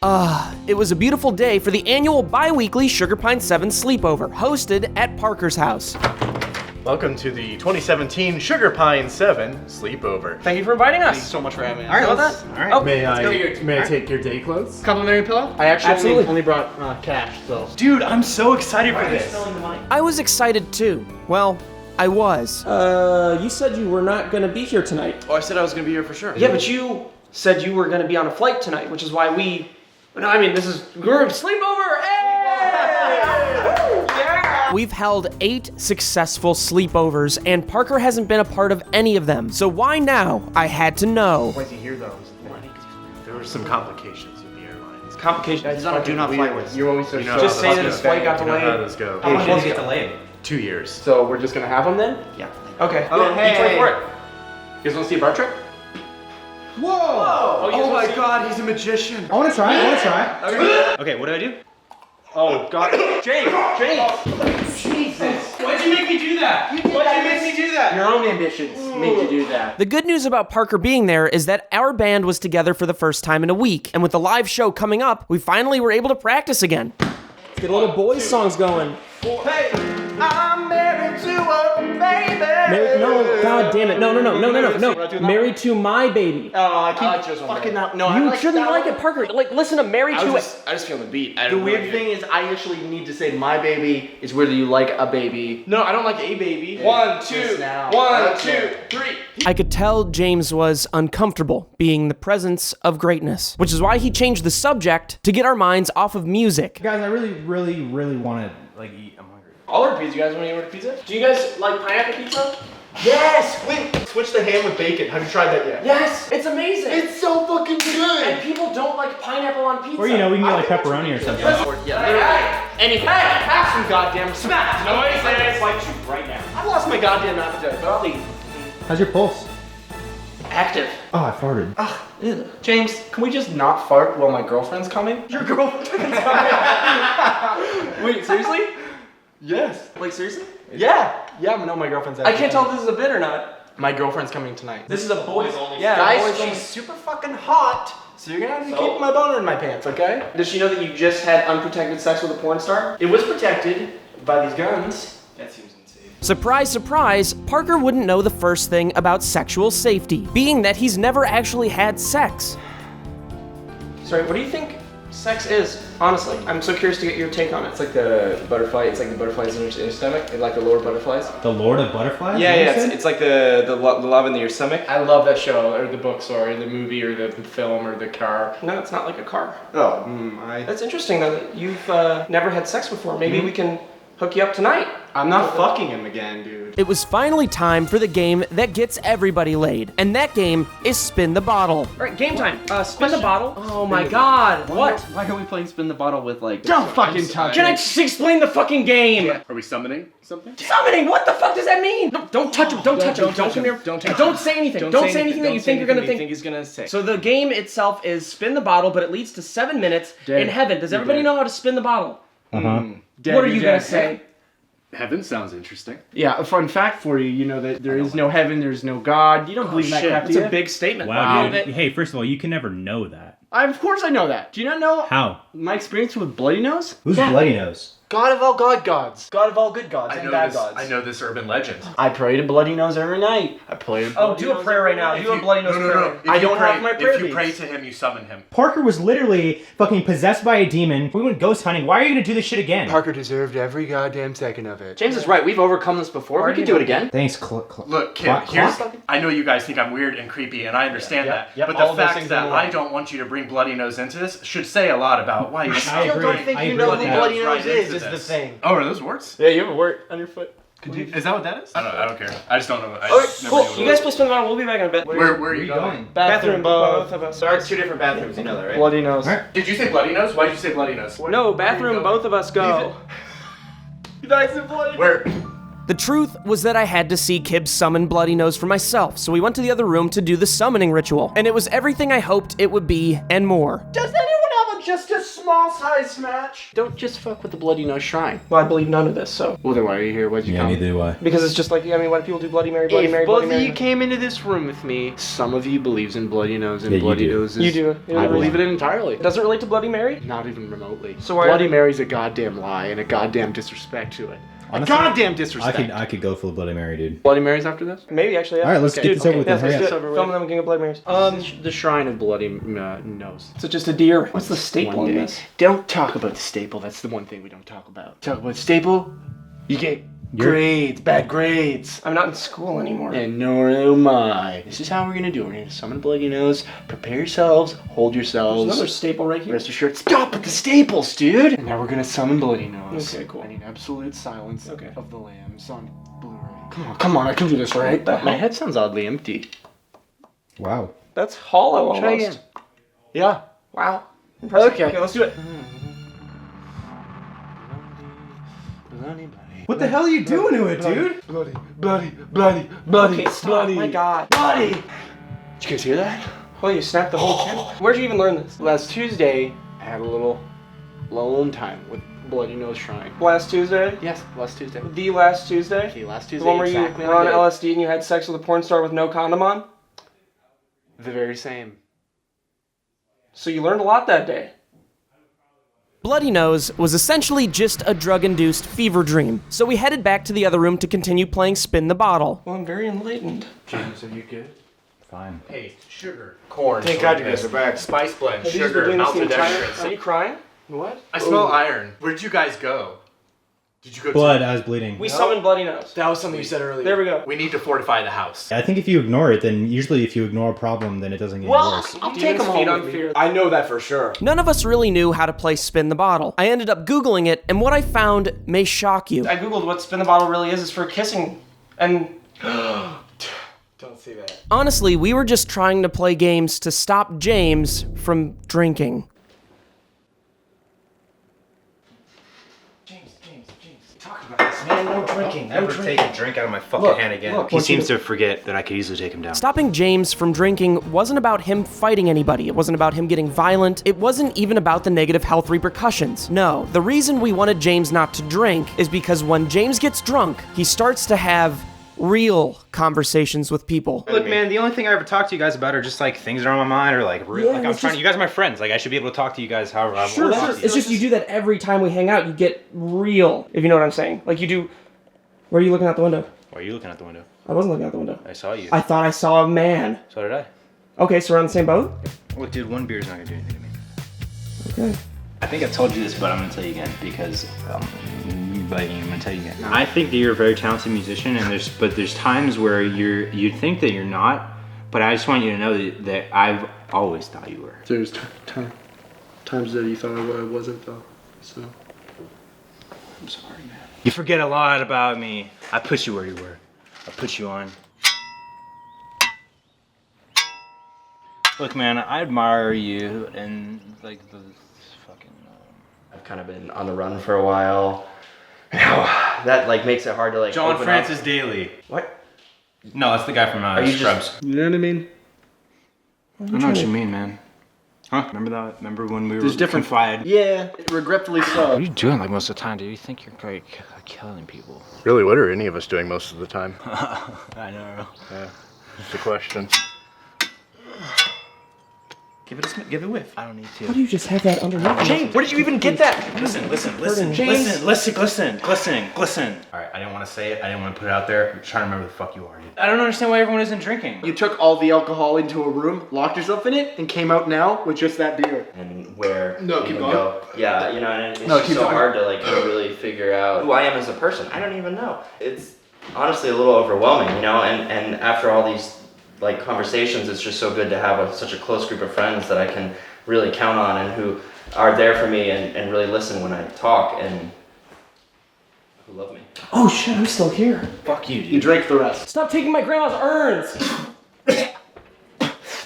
It was a beautiful day for the annual bi-weekly Sugar Pine 7 sleepover, hosted at Parker's house. Welcome to the 2017 Sugar Pine 7 sleepover. Thank you for inviting us. Thanks so much for having me. All right, let's. all Alright, Oh, may I take your day clothes? Complimentary pillow? I actually Absolutely. only brought cash, so. Dude, I'm so excited for this. I was excited too. Well, I was. You said you were not gonna be here tonight. Oh, I said I was gonna be here for sure. Yeah, but you said you were gonna be on a flight tonight, which is why we're sleepover! Yeah! We've held 8 successful sleepovers, and Parker hasn't been a part of any of them. So why now? I had to know. Why is he here though? There were some complications with the airlines. Complications. He's on a do not fly list. You always so Just say that his flight got delayed. How does go? How much was it delayed? 2 years. So we're just gonna have them then? Yeah. Okay. Oh, hey. Each way for it. You guys wanna see a bar trick? Whoa! Oh my god, he's a magician. I wanna try. Okay, what do I do? Oh god. James! Jesus! Why'd you make me do that? Why'd you make me do that? Your own ambitions made you do that. The good news about Parker being there is that our band was together for the first time in a week, and with the live show coming up, we finally were able to practice again. Let's get a little boys songs going. Hey, I'm married to a baby. No, god damn it. No. Married to my baby. Oh, I keep fucking that. No, You shouldn't like it, Parker. Like, listen to Married to It. I just feel the beat. The weird thing is, I actually need to say my baby is whether you like a baby. No, I don't like a baby. 1, 2, 1, 2, 3. I could tell James was uncomfortable being in the presence of greatness, which is why he changed the subject to get our minds off of music. Guys, I really wanna eat. I'm hungry. I'll order pizza. You guys want to order pizza? Do you guys like pineapple pizza? Yes! Wait, switch the ham with bacon. Have you tried that yet? Yes! It's amazing! It's so fucking good! And people don't like pineapple on pizza. Or we can get like pepperoni or something. Anything. Have some goddamn respect. Noise, it's like you right now. I lost my goddamn appetite, but I'll eat. How's your pulse? Active. Oh, I farted. Ew. James, can we just not fart while my girlfriend's coming? Your girlfriend's coming? Wait, seriously? Yes. Like, seriously? Yeah. Yeah, no, my girlfriend's I can't tell if this is a bit or not. My girlfriend's coming tonight. This is a boys only. Yeah, Guys, guys, she's super fucking hot, so you're gonna have to keep my boner in my pants, okay? Does she know that you just had unprotected sex with a porn star? It was protected by these guns. That seems unsafe. Surprise, surprise, Parker wouldn't know the first thing about sexual safety, being that he's never actually had sex. Sorry, what do you think sex is? Honestly, I'm so curious to get your take on it. It's like the butterfly. It's like the butterflies in your stomach. Like the lower butterflies. The Lord of Butterflies? Yeah, it's like the love in your stomach. I love that show, or the book, sorry, the movie, or the film, or the car. No, it's not like a car. Oh, That's interesting though that you've never had sex before. Maybe we can hook you up tonight. I'm not fucking him again, dude. It was finally time for the game that gets everybody laid, and that game is Spin the Bottle. All right, game time. Spin the bottle. Oh my god, what? Why are we playing spin the bottle with like... Don't fucking touch Can I it. just explain the fucking game? Are we summoning something? Summoning, what the fuck does that mean? No, don't touch him, don't touch him, don't come here. Don't say anything, don't say anything that you think you're gonna think. he's gonna say. So the game itself is Spin the Bottle, but it leads to 7 minutes in heaven. Does everybody know how to spin the bottle? What are you gonna say? Heaven sounds interesting. Yeah, a fun fact for you, you know that there is no heaven, there's no God. You don't believe in that crap, do That's you? a big statement. Wow, dude. Hey, first of all, you can never know that. Of course I know that. Do you not know How? my experience with Bloody Nose? Who's Bloody Nose? God of all gods. God of all good gods and bad gods. I know this urban legend. I pray to Bloody Nose every night. I pray to Bloody Do a Nose prayer right every now. night. Do a Bloody Nose prayer. I don't have my prayer If you beads. pray to him, you summon him. Parker was literally fucking possessed by a demon. We went ghost hunting. Why are you gonna do this shit again? Parker deserved every goddamn second of it. James is right. We've overcome this before. We can do it again. Thanks, Look, Kim, Clock? here's... I know you guys think I'm weird and creepy, and I understand that. yeah, But all the of those fact things that in one. I don't want you to bring Bloody Nose into this should say a lot about why you I I agree. don't think I you agree know with who that. Bloody Right Nose is into the this. thing. Oh, are those words? Yeah, you have a wart on your foot. Is that what that is? I don't care. I just don't know. I Okay, just never cool. knew what You it guys was. play Spin the Bottle. We'll be back in a bit. Where are you going? Bathroom, both of us. Sorry, it's 2 different bathrooms, you know that, right? Bloody Nose. Alright. Did you say Bloody Nose? Why did you say Bloody Nose? No, bathroom, both of us go. You guys said Bloody Where? The truth was that I had to see Kib summon Bloody Nose for myself, so we went to the other room to do the summoning ritual. And it was everything I hoped it would be, and more. Does anyone have a just a small size match. Don't just fuck with the Bloody Nose Shrine. Well, I believe none of this, so. Well, then why are you here? Why'd you come? neither do I. Because it's just like, I mean, why do people do Bloody Mary, Bloody If Mary, both Bloody of Mary? you came into this room with me, some of you believes in Bloody Nose and Yeah, you Bloody do. Noses. You do. You I do. believe it entirely. It doesn't relate to Bloody Mary? Not even remotely. So why- Bloody Mary's a goddamn lie and a goddamn disrespect to it. Honestly, a goddamn disrespect. I could go for the Bloody Mary, dude. Bloody Mary's after this? Maybe, actually, yeah. All right, let's get this over with. Yeah, Then. Hurry let's up. do it. Film them and King of Bloody Marys. The Shrine of Bloody Nose. So just a deer. What's the staple One in day. this? Don't talk about the staple. That's the one thing we don't talk about. Talk about staple, you get grades, bad grades. I'm not in school anymore. And nor am I. This is how we're gonna do it. We're gonna summon Bloody Nose. Prepare yourselves. Hold There's yourselves. another staple right here. Rest assured. Stop with the staples, dude. And now we're gonna summon Bloody Nose. Okay, cool. I need absolute silence Okay. of the lambs on Blu-ray. Come on, I can do this, right? My head sounds oddly empty. Wow. That's hollow almost. Try again. Yeah. Wow. Impressive. Okay. Let's do it. What the hell are you doing to it, dude? Bloody. Okay, stop. My God. Bloody. Did you guys hear that? Oh, you snapped the whole channel. Where'd you even learn this? Last Tuesday, I had a little alone time with Bloody Nose Shrine. Last Tuesday? Yes, last Tuesday. The last Tuesday? Okay, last The Tuesday. one where exactly you were on that LSD and you had sex with a porn star with no condom on? day. The very same. So you learned a lot that day. Bloody Nose was essentially just a drug-induced fever dream, so we headed back to the other room to continue playing Spin the Bottle. Well, I'm very enlightened. James, are you good? Fine. Hey, sugar, corn. Thank God you guys are back. Spice blend, Have you just been sugar, doing this the malted entire- extras. Are you crying? What? I smell iron. Where did you guys go? Did you go Blood. I was bleeding. We summoned Bloody Nose. That was something you said earlier. There we go. We need to fortify the house. I think if you ignore it, then usually if you ignore a problem, then it doesn't get worse. I'll Demons take them feed home on with me. fear. I know that for sure. None of us really knew how to play Spin the Bottle. I ended up Googling it, and what I found may shock you. I Googled what Spin the Bottle really is for kissing, and Don't say that. honestly, we were just trying to play games to stop James from drinking. Talk about this, man. No drinking. Never take a drink out of my fucking hand again. He seems to forget that I could easily take him down. Stopping James from drinking wasn't about him fighting anybody. It wasn't about him getting violent. It wasn't even about the negative health repercussions. No, the reason we wanted James not to drink is because when James gets drunk, he starts to have real conversations with people. Look, man, the only thing I ever talk to you guys about are just like things that are on my mind or like, Yeah, like I'm it's trying. just- You guys are my friends. Like I should be able to talk to you guys however I want. Sure, to talk to you. it's just you do that every time we hang out. You get real, if you know what I'm saying. Like you do. Where are you looking out the window? Why are you looking out the window? I wasn't looking out the window. I saw you. I thought I saw a man. So did I. Okay, so we're on the same boat? Look, dude, one beer's not gonna do anything to me. Okay. I think I've told you this, but I'm gonna tell you again because I'm gonna tell you again. I think that you're a very talented musician, and there's times where you'd think that you're not, but I just want you to know that I've always thought you were. There's times that you thought I wasn't, though. So. I'm sorry, man. You forget a lot about me. I put you where you were. I put you on. Look, man, I admire you and like the fucking. I've kind of been on the run for a while. Now that like makes it hard to like. John open Francis up. Daly. What? No, that's the guy from Are you Scrubs. just- You know what I mean? I know what you mean, man. Huh? Remember that? Remember when we were There's different- confined? Yeah, regretfully so. What are you doing like most of the time? Do you think you're like killing people? Really, what are any of us doing most of the time? I know. That's the question. Give it a whiff. I don't need to. How do you just have that underneath? James, where did you even get that? Listen. James. Listen. All right, I didn't want to say it. I didn't want to put it out there. I'm trying to remember the fuck you are, dude. I don't understand why everyone isn't drinking. You took all the alcohol into a room, locked yourself in it, and came out now with just that beer. And where No, you keep can going. go. Yeah, you know, and it's No, just keep so going. hard to like really figure out who I am as a person. I don't even know. It's honestly a little overwhelming, you know. And after all these like conversations, it's just so good to have such a close group of friends that I can really count on and who are there for me and really listen when I talk and who love me. Oh shit, I'm still here. Fuck you, dude. You drank the rest. Stop taking my grandma's urns.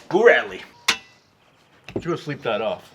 Boo Radley. Why don't you go sleep that off?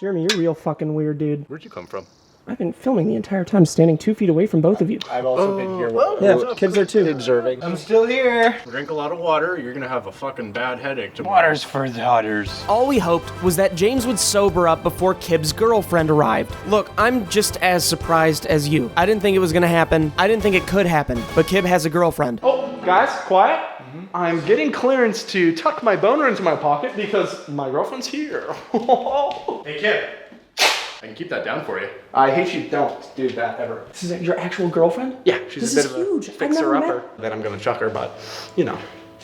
Jeremy, you're real fucking weird, dude. Where'd you come from? I've been filming the entire time, standing 2 feet away from both of you. I've also been here. Yeah, Kib's there too. Observing. I'm still here. Drink a lot of water, you're gonna have a fucking bad headache tomorrow. Water's for daughters. All we hoped was that James would sober up before Kib's girlfriend arrived. Look, I'm just as surprised as you. I didn't think it was gonna happen. I didn't think it could happen, but Kib has a girlfriend. Oh, guys, quiet. I'm getting clearance to tuck my boner into my pocket because my girlfriend's here. Hey, kid. I can keep that down for you. I hate you. Don't do that ever. This is your actual girlfriend? Yeah, she's This a bit is of a huge. I've never fixer-upper. Then I'm gonna chuck her, but, you know.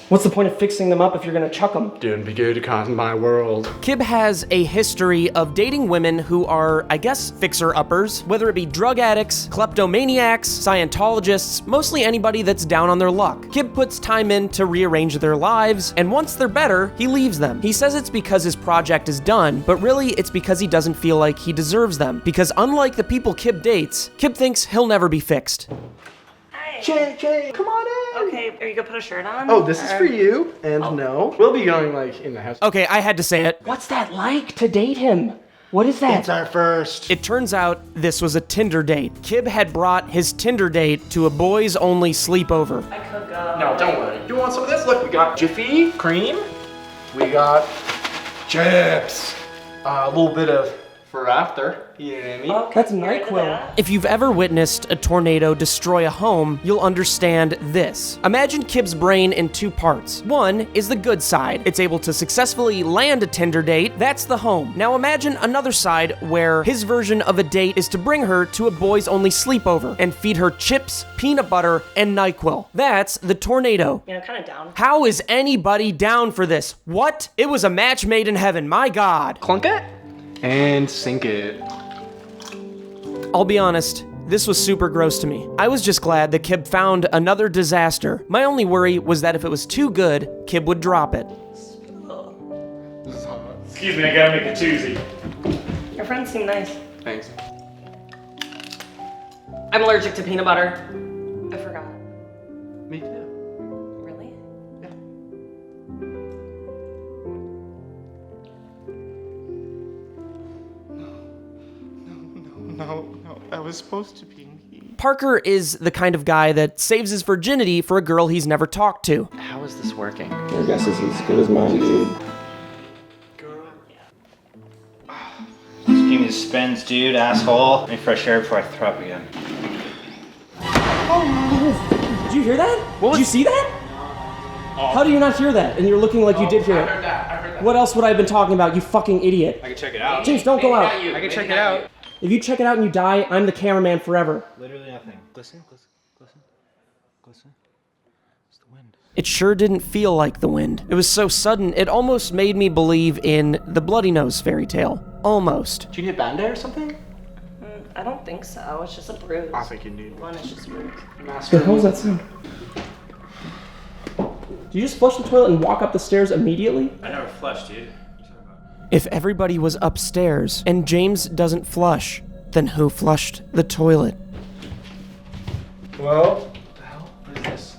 What's the point of fixing them up if you're gonna chuck them? Doing be good to my world. Kib has a history of dating women who are, I guess, fixer-uppers, whether it be drug addicts, kleptomaniacs, Scientologists, mostly anybody that's down on their luck. Kib puts time in to rearrange their lives, and once they're better, he leaves them. He says it's because his project is done, but really it's because he doesn't feel like he deserves them, because unlike the people Kib dates, Kib thinks he'll never be fixed. Jay, come on in. Okay, are you gonna put a shirt on? Oh, this is for you. And no, we'll be going like in the house. Okay, I had to say it. What's that like to date him? What is that? It's our first. It turns out this was a Tinder date. Kib had brought his Tinder date to a boys-only sleepover. I could go. No, don't worry. You want some of this? Look, we got Jiffy cream. We got chips. A little bit of for after. You know what I mean? Okay, That's you're into NyQuil. that. If you've ever witnessed a tornado destroy a home, you'll understand this. Imagine Kib's brain in two parts. One is the good side. It's able to successfully land a Tinder date. That's the home. Now imagine another side where his version of a date is to bring her to a boys-only sleepover and feed her chips, peanut butter, and NyQuil. That's the tornado. You know, kind of down. How is anybody down for this? What? It was a match made in heaven, my God. Clunk it and sink it. I'll be honest, this was super gross to me. I was just glad that Kib found another disaster. My only worry was that if it was too good, Kib would drop it. Excuse me, I gotta make a twosie. Your friends seem nice. Thanks. I'm allergic to peanut butter. I forgot. Me too. Really? No, that was supposed to be me. Parker is the kind of guy that saves his virginity for a girl he's never talked to. How is this working? Your guess is as good as mine, dude. Just give me the spins, dude, asshole. Let me fresh air before I throw up again. Did you hear that? Did you see that? How do you not hear that? And you're looking like you did hear it. I heard that. What else would I have been talking about, you fucking idiot? I can check it out. James, don't go out. I can check it out. If you check it out and you die, I'm the cameraman forever. Literally nothing. Glisten. It's the wind. It sure didn't feel like the wind. It was so sudden, it almost made me believe in the Bloody Nose fairy tale. Almost. Did you get Band-Aid or something? I don't think so. It's just a bruise. I think you need One is just a bruise. The hell was that sound? Did you just flush the toilet and walk up the stairs immediately? I never flushed, dude. If everybody was upstairs and James doesn't flush, then who flushed the toilet? Well, what the hell? What is this?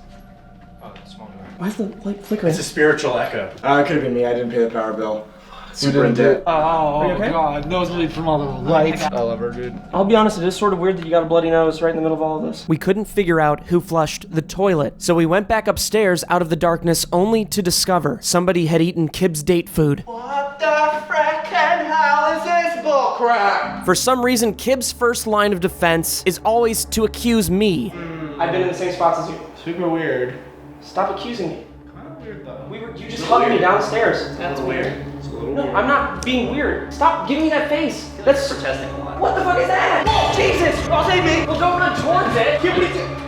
Oh, small door. Why is the light flickering? It's a spiritual echo. It could have been me. I didn't pay the power bill. Super into it. Oh, you okay? God. Nosebleed from all the lights. I love her, dude. I'll be honest, it is sort of weird that you got a bloody nose right in the middle of all of this. We couldn't figure out who flushed the toilet, so we went back upstairs out of the darkness only to discover somebody had eaten Kib's date food. What the frickin' hell is this bullcrap? For some reason, Kib's first line of defense is always to accuse me. I've been in the same spots as you. Super weird. Stop accusing me. Kind of weird though. You just hugged me downstairs. That's weird. No, I'm not being weird. Stop giving me that face. That's Protesting a lot. What the fuck is that? Whoa, Jesus! Oh, save me! Well, don't run towards it.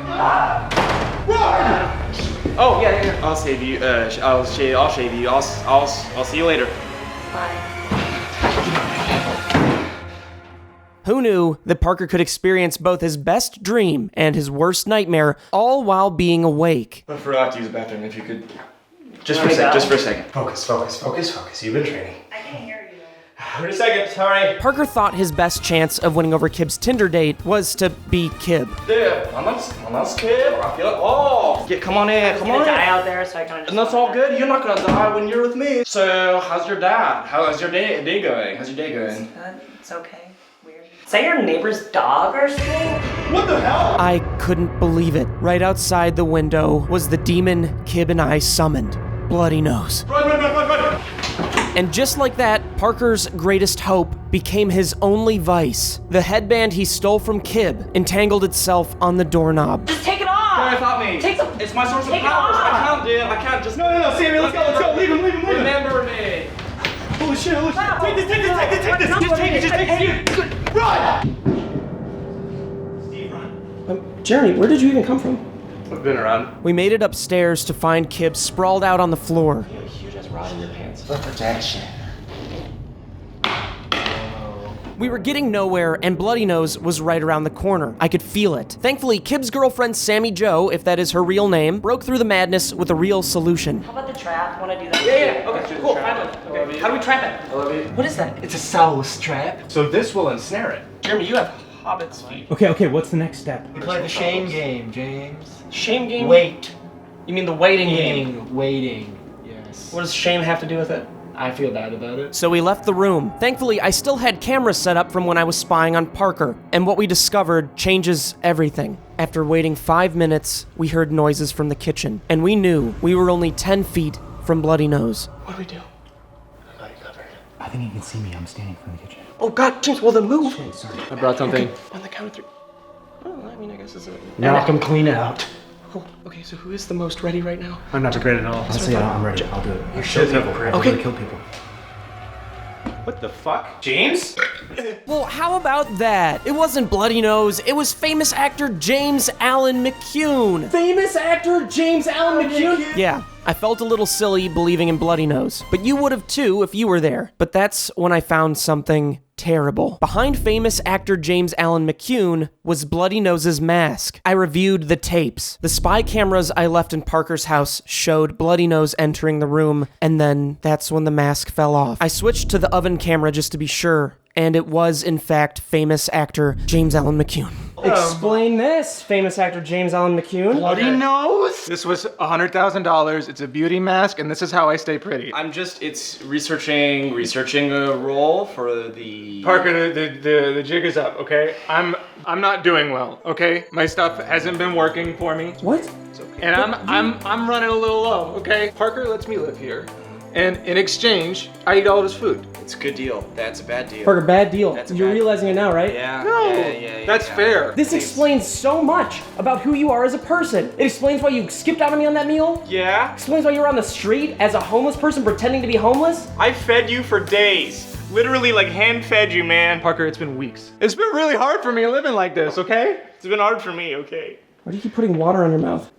Run! Oh, yeah. I'll save you. I'll shave you. I'll see you later. Bye. Who knew that Parker could experience both his best dream and his worst nightmare, all while being awake? I forgot to use the bathroom. If you could, just Let me go. for a second. Focus. You've been training. I can hear you. For a second. Sorry. Parker thought his best chance of winning over Kib's Tinder date was to be Kib. Dude, I'm not scared. I feel it. Oh, come on in. I'm gonna die out there, so I kind of just. And that's all good. You're not gonna die when you're with me. So, how's your dad? How's your day going? How's your day going? It's okay. Weird. Is that your neighbor's dog or something? What the hell? I couldn't believe it. Right outside the window was the demon Kib and I summoned, Bloody Nose. Run, run, run, run, run! And just like that, Parker's greatest hope became his only vice. The headband he stole from Kib entangled itself on the doorknob. Just take it off! Guys, help me. Take the. It's my source of Take it power. off. I can't, dude. I can't just. No, Sammy, let's go. Leave him. Remember me. Holy shit. Wow. Take this. Just take it. Just take it. Run! Steve, run. Jeremy, where did you even come from? I've been around. We made it upstairs to find Kib sprawled out on the floor. You have a huge ass rod in your pants. For protection. We were getting nowhere, and Bloody Nose was right around the corner. I could feel it. Thankfully, Kib's girlfriend, Sammy Jo, if that is her real name, broke through the madness with a real solution. How about the trap? Want to do that? Yeah. Okay. Cool. Finally. Okay. How do we trap it? I love you. What is that? It's a soul trap. So this will ensnare it. Jeremy, you have hobbit's feet. Okay, what's the next step? We play the shame game, James. Shame game. Wait. You mean the waiting game? Waiting. Yes. What does shame have to do with it? I feel bad about it. So we left the room. Thankfully, I still had cameras set up from when I was spying on Parker, and what we discovered changes everything. After waiting 5 minutes, we heard noises from the kitchen, and we knew we were only 10 feet from Bloody Nose. What do we do? I think you can see me. I'm standing from the kitchen. Oh God, James, well then move. Shit, sorry. I brought something. On the count of 3. Oh, I mean, I guess it's a... Knock him clean out. Oh, okay, so who is the most ready right now? I'm not great at all. Honestly, I'm ready. I'll do it. I'll kill kill people. people. Okay. Kill people. What the fuck? James? Well, how about that? It wasn't Bloody Nose, it was famous actor James Allen McCune. Famous actor James Allen McCune? Yeah, I felt a little silly believing in Bloody Nose, but you would have too if you were there. But that's when I found something terrible. Behind famous actor James Allen McCune was Bloody Nose's mask. I reviewed the tapes. The spy cameras I left in Parker's house showed Bloody Nose entering the room, and then that's when the mask fell off. I switched to the oven camera just to be sure, and it was, in fact, famous actor James Allen McCune. Explain this, famous actor James Allen McCune. Bloody nose. This was $100,000. It's a beauty mask, and this is how I stay pretty. It's researching a role for the... Parker, the jig is up, okay? I'm not doing well, okay? My stuff hasn't been working for me. What? And I'm running a little low, okay? Parker lets me live here. And in exchange, I eat all of his food. It's a good deal. That's a bad deal. Parker, bad deal. That's a You're bad- realizing it now, right? Yeah. No, Yeah. that's fair. This explains so much about who you are as a person. It explains why you skipped out on me on that meal. Yeah? Explains why you were on the street as a homeless person pretending to be homeless. I fed you for days. Literally like hand fed you, man. Parker, it's been weeks. It's been really hard for me living like this, okay? It's been hard for me, okay? Why do you keep putting water on your mouth?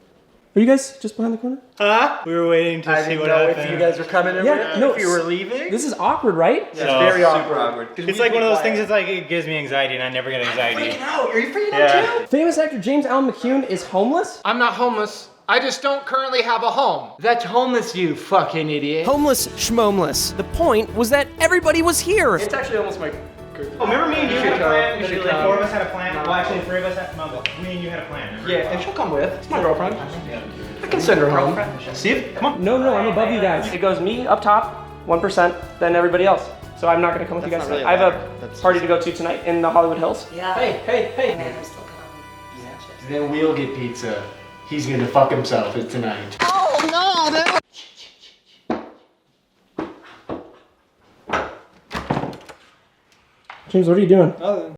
Are you guys just behind the corner? Huh? We were waiting to see what happened. If you guys were coming in, Yeah, no, if you were leaving. This is awkward, right? It's very awkward. It's like one of those things that's like, it gives me anxiety and I never get anxiety. Are you freaking out too? Famous actor James Allen McCune is homeless? I'm not homeless. I just don't currently have a home. That's homeless, you fucking idiot. Homeless schmomeless. The point was that everybody was here. It's actually almost my... Oh, remember me and you had a plan? You should Literally, come. 4 of us had a plan. Well, actually, 3 of us had me and you had a plan. Yeah, and she'll come with. It's my girlfriend. I can send her home. Steve, come on. No, I'm above you guys. It goes me up top, 1%, then everybody else. So I'm not gonna come with you guys tonight. I have a party to go to tonight in the Hollywood Hills. Yeah. Hey. Man, I'm still coming. Then we'll get pizza. He's gonna fuck himself tonight. James, what are you doing?